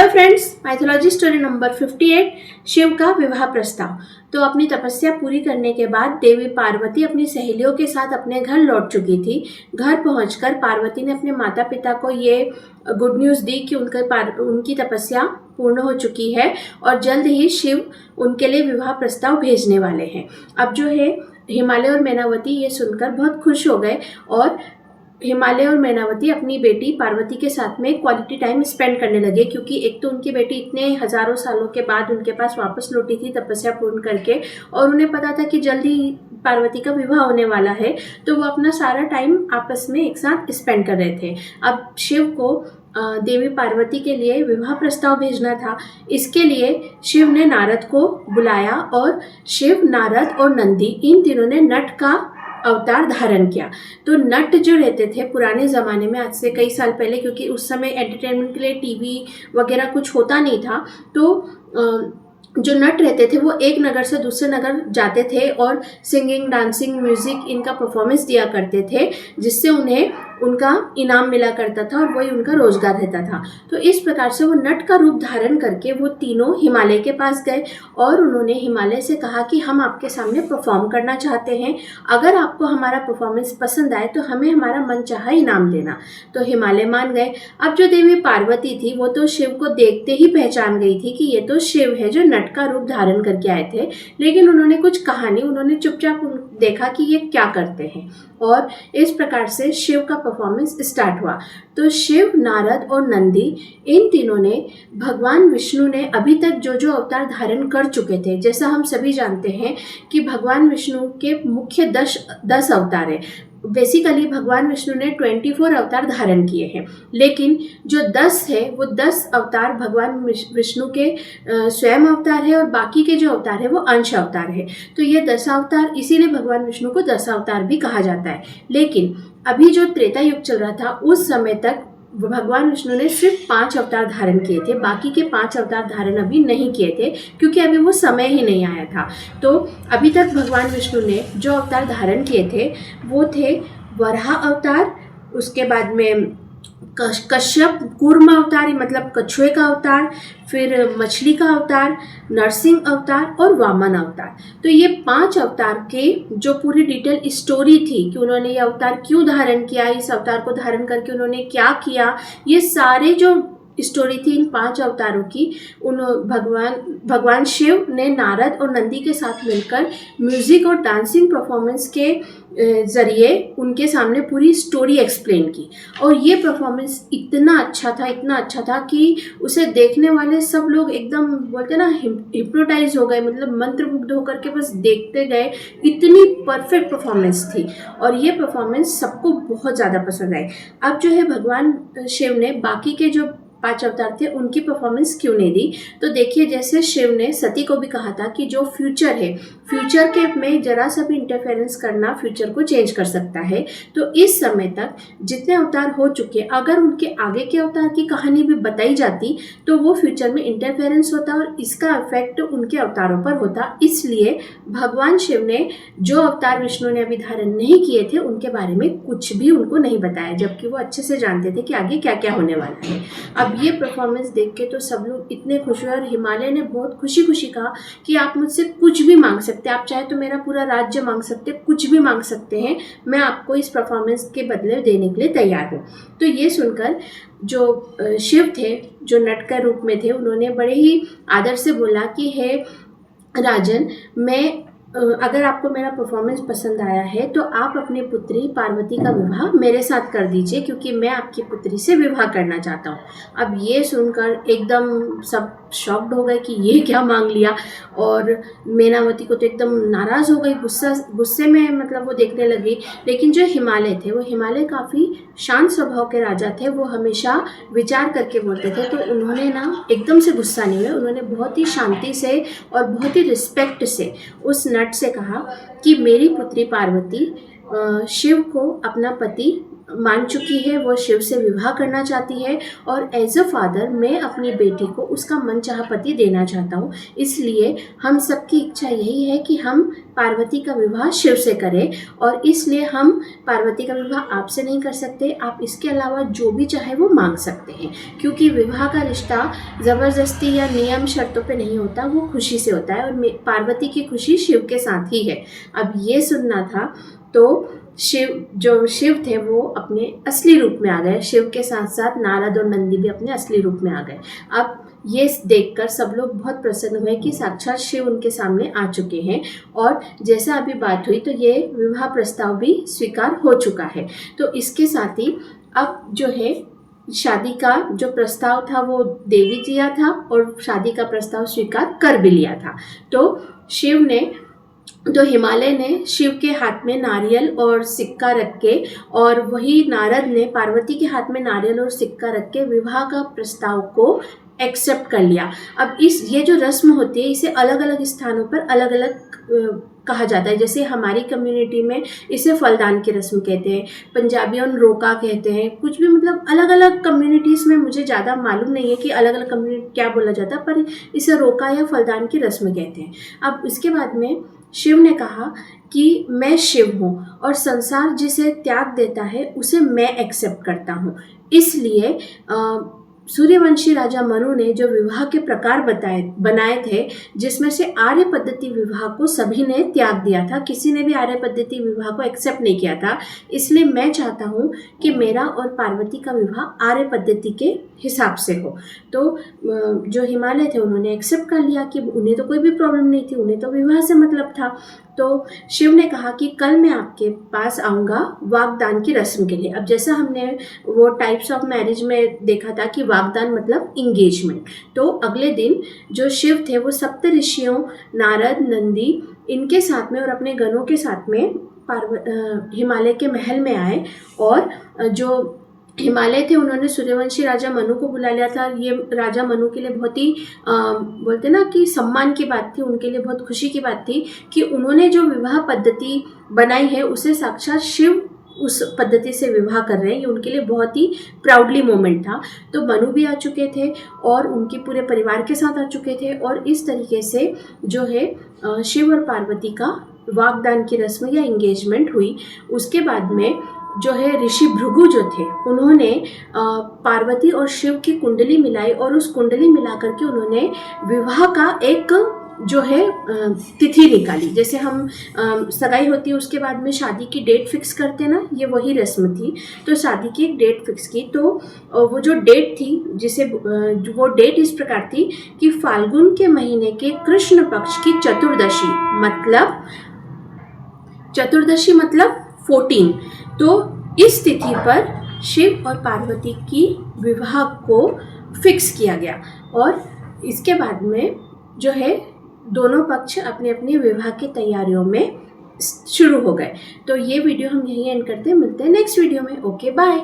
Hello friends, mythology story number 58 Shiv का विवाह प्रस्ताव। तो अपनी तपस्या पूरी करने के बाद देवी पार्वती अपनी सहेलियों के साथ अपने घर लौट चुकी थी। घर पहुंचकर पार्वती ने अपने माता पिता को ये गुड न्यूज़ दी कि उनकी तपस्या पूर्ण हो चुकी है और जल्द ही शिव उनके लिए विवाह प्रस्ताव भेजने वाले हैं। अब जो है हिमालय और मैनावती ये सुनकर बहुत खुश हो गए और हिमालय और मैनावती अपनी बेटी पार्वती के साथ में क्वालिटी टाइम स्पेंड करने लगे, क्योंकि एक तो उनकी बेटी इतने हजारों सालों के बाद उनके पास वापस लौटी थी तपस्या पूर्ण करके, और उन्हें पता था कि जल्दी पार्वती का विवाह होने वाला है, तो वो अपना सारा टाइम आपस में एक साथ स्पेंड कर रहे थे। अब शिव को देवी पार्वती के लिए विवाह प्रस्ताव भेजना था। इसके लिए शिव ने नारद को बुलाया और शिव, नारद और नंदी इन तीनों ने नट का अवतार धारण किया। तो नट जो रहते थे पुराने ज़माने में, आज से कई साल पहले, क्योंकि उस समय एंटरटेनमेंट के लिए टीवी वगैरह कुछ होता नहीं था, तो जो नट रहते थे वो एक नगर से दूसरे नगर जाते थे और सिंगिंग, डांसिंग, म्यूज़िक इनका परफॉर्मेंस दिया करते थे, जिससे उन्हें उनका इनाम मिला करता था और वही उनका रोजगार रहता था। तो इस प्रकार से वो नट का रूप धारण करके वो तीनों हिमालय के पास गए और उन्होंने हिमालय से कहा कि हम आपके सामने परफॉर्म करना चाहते हैं, अगर आपको हमारा परफॉर्मेंस पसंद आए तो हमें हमारा मनचाहा इनाम देना। तो हिमालय मान गए। अब जो देवी पार्वती थी वो तो शिव को देखते ही पहचान गई थी कि ये तो शिव है जो नट का रूप धारण करके आए थे, लेकिन उन्होंने कुछ कहा नहीं। उन्होंने चुपचाप देखा कि ये क्या करते हैं, और इस प्रकार से शिव का परफॉर्मेंस स्टार्ट हुआ। तो शिव, नारद और नंदी इन तीनों ने, भगवान विष्णु ने अभी तक जो जो अवतार धारण कर चुके थे, जैसा हम सभी जानते हैं कि भगवान विष्णु के मुख्य 10 अवतार है। बेसिकली भगवान विष्णु ने 24 अवतार धारण किए हैं, लेकिन जो 10 है वो 10 अवतार भगवान विष्णु के स्वयं अवतार है और बाकी के जो अवतार है वो अंश अवतार है। तो ये 10 अवतार, इसीलिए भगवान विष्णु को 10 अवतार भी कहा जाता है। लेकिन अभी जो त्रेता युग चल रहा था उस समय तक भगवान विष्णु ने सिर्फ 5 अवतार धारण किए थे, बाकी के 5 अवतार धारण अभी नहीं किए थे, क्योंकि अभी वो समय ही नहीं आया था। तो अभी तक भगवान विष्णु ने जो अवतार धारण किए थे वो थे वराह अवतार, उसके बाद में कश्यप कूर्म अवतार, मतलब कछुए का अवतार, फिर मछली का अवतार, नरसिंह अवतार और वामन अवतार। तो ये 5 अवतार के जो पूरी डिटेल स्टोरी थी कि उन्होंने ये अवतार क्यों धारण किया, इस अवतार को धारण करके उन्होंने क्या किया, ये सारे जो स्टोरी थी इन 5 अवतारों की, भगवान शिव ने नारद और नंदी के साथ मिलकर म्यूजिक और डांसिंग परफॉर्मेंस के ज़रिए उनके सामने पूरी स्टोरी एक्सप्लेन की। और ये परफॉर्मेंस इतना अच्छा था कि उसे देखने वाले सब लोग एकदम बोलते ना हिप्नोटाइज हो गए, मतलब मंत्रमुग्ध होकर के बस देखते गए। इतनी परफेक्ट परफॉर्मेंस थी और ये परफॉर्मेंस सबको बहुत ज़्यादा पसंद आई। अब जो है भगवान शिव ने बाकी के जो 5 अवतार थे उनकी परफॉर्मेंस क्यों नहीं दी, तो देखिए, जैसे शिव ने सती को भी कहा था कि जो फ्यूचर है, फ्यूचर के में जरा सा भी इंटरफेरेंस करना फ्यूचर को चेंज कर सकता है। तो इस समय तक जितने अवतार हो चुके, अगर उनके आगे के अवतार की कहानी भी बताई जाती तो वो फ्यूचर में इंटरफेरेंस होता और इसका इफेक्ट उनके अवतारों पर होता। इसलिए भगवान शिव ने जो अवतार विष्णु ने अभी धारण नहीं किए थे उनके बारे में कुछ भी उनको नहीं बताया, जबकि वो अच्छे से जानते थे कि आगे क्या क्या होने वाला है। अब ये परफॉर्मेंस देख के तो सब लोग इतने खुश हुए और हिमालय ने बहुत खुशी खुशी कहा कि आप मुझसे कुछ भी मांग सकते हैं, आप चाहे तो मेरा पूरा राज्य मांग सकते हैं, कुछ भी मांग सकते हैं, मैं आपको इस परफॉर्मेंस के बदले देने के लिए तैयार हूँ। तो ये सुनकर जो शिव थे, जो नट के रूप में थे, उन्होंने बड़े ही आदर से बोला कि हे राजन, अगर आपको मेरा परफॉर्मेंस पसंद आया है तो आप अपनी पुत्री पार्वती का विवाह मेरे साथ कर दीजिए, क्योंकि मैं आपकी पुत्री से विवाह करना चाहता हूँ। अब ये सुनकर एकदम सब शॉक्ड हो गए कि ये क्या मांग लिया, और मैनावती को तो एकदम नाराज़ हो गई, गुस्से में मतलब वो देखने लगी। लेकिन जो हिमालय थे, वो हिमालय काफ़ी शांत स्वभाव के राजा थे, वो हमेशा विचार करके बोलते थे। तो उन्होंने ना एकदम से गुस्सा नहीं हुए, उन्होंने बहुत ही शांति से और बहुत ही रिस्पेक्ट से उस नट से कहा कि मेरी पुत्री पार्वती शिव को अपना पति मान चुकी है, वो शिव से विवाह करना चाहती है और एज अ फादर मैं अपनी बेटी को उसका मनचाहा पति देना चाहता हूँ। इसलिए हम सबकी इच्छा यही है कि हम पार्वती का विवाह शिव से करें और इसलिए हम पार्वती का विवाह आपसे नहीं कर सकते। आप इसके अलावा जो भी चाहे वो मांग सकते हैं, क्योंकि विवाह का रिश्ता ज़बरदस्ती या नियम शर्तों पे नहीं होता, वो खुशी से होता है और पार्वती की खुशी शिव के साथ ही है। अब ये सुनना था तो जो शिव थे वो अपने असली रूप में आ गए। शिव के साथ साथ नारद और नंदी भी अपने असली रूप में आ गए। अब ये देखकर सब लोग बहुत प्रसन्न हुए कि साक्षात शिव उनके सामने आ चुके हैं और जैसा अभी बात हुई तो ये विवाह प्रस्ताव भी स्वीकार हो चुका है। तो इसके साथ ही अब जो है शादी का जो प्रस्ताव था वो देवी दिया था और शादी का प्रस्ताव स्वीकार कर भी लिया था। तो शिव ने तो हिमालय ने शिव के हाथ में नारियल और सिक्का रख के और वही नारद ने पार्वती के हाथ में नारियल और सिक्का रख के विवाह का प्रस्ताव को एक्सेप्ट कर लिया। अब ये जो रस्म होती है इसे अलग अलग स्थानों पर अलग अलग कहा जाता है। जैसे हमारी कम्युनिटी में इसे फलदान की रस्म कहते हैं, पंजाबियों में रोका कहते हैं, कुछ भी मतलब अलग अलग कम्युनिटीज़ में मुझे ज़्यादा मालूम नहीं है कि अलग अलग कम्युनिटी क्या बोला जाता है, पर इसे रोका या फलदान की रस्म कहते हैं। अब इसके बाद में शिव ने कहा कि मैं शिव हूँ और संसार जिसे त्याग देता है उसे मैं एक्सेप्ट करता हूँ। इसलिए सूर्यवंशी राजा मनु ने जो विवाह के प्रकार बनाए थे, जिसमें से आर्य पद्धति विवाह को सभी ने त्याग दिया था, किसी ने भी आर्य पद्धति विवाह को एक्सेप्ट नहीं किया था। इसलिए मैं चाहता हूँ कि मेरा और पार्वती का विवाह आर्य पद्धति के हिसाब से हो। तो जो हिमालय थे उन्होंने एक्सेप्ट कर लिया कि उन्हें तो कोई भी प्रॉब्लम नहीं थी, उन्हें तो विवाह से मतलब था। तो शिव ने कहा कि कल मैं आपके पास आऊँगा वागदान की रस्म के लिए। अब जैसा हमने वो टाइप्स ऑफ मैरिज में देखा था कि वागदान मतलब इंगेजमेंट, तो अगले दिन जो शिव थे वो सप्त ऋषियों नारद नंदी इनके साथ में और अपने गणों के साथ में हिमालय के महल में आए और जो हिमालय थे उन्होंने सूर्यवंशी राजा मनु को बुला लिया था। ये राजा मनु के लिए बहुत ही बोलते ना कि सम्मान की बात थी, उनके लिए बहुत खुशी की बात थी कि उन्होंने जो विवाह पद्धति बनाई है उसे साक्षात शिव उस पद्धति से विवाह कर रहे हैं। ये उनके लिए बहुत ही प्राउडली मोमेंट था। तो मनु भी आ चुके थे और उनके पूरे परिवार के साथ आ चुके थे और इस तरीके से जो है शिव और पार्वती का वागदान की रस्म या इंगेजमेंट हुई। उसके बाद में जो है ऋषि भृगु जो थे उन्होंने पार्वती और शिव की कुंडली मिलाई और उस कुंडली मिला करके उन्होंने विवाह का एक जो है तिथि निकाली। जैसे हम सगाई होती है उसके बाद में शादी की डेट फिक्स करते हैं ना, ये वही रस्म थी। तो शादी की एक डेट फिक्स की, तो वो जो डेट थी जिसे वो डेट इस प्रकार थी कि फाल्गुन के महीने के कृष्ण पक्ष की चतुर्दशी मतलब 14। तो इस तिथि पर शिव और पार्वती की विवाह को फिक्स किया गया और इसके बाद में जो है दोनों पक्ष अपने अपने विवाह की तैयारियों में शुरू हो गए। तो ये वीडियो हम यहीं एंड करते हैं, मिलते हैं नेक्स्ट वीडियो में। Okay bye.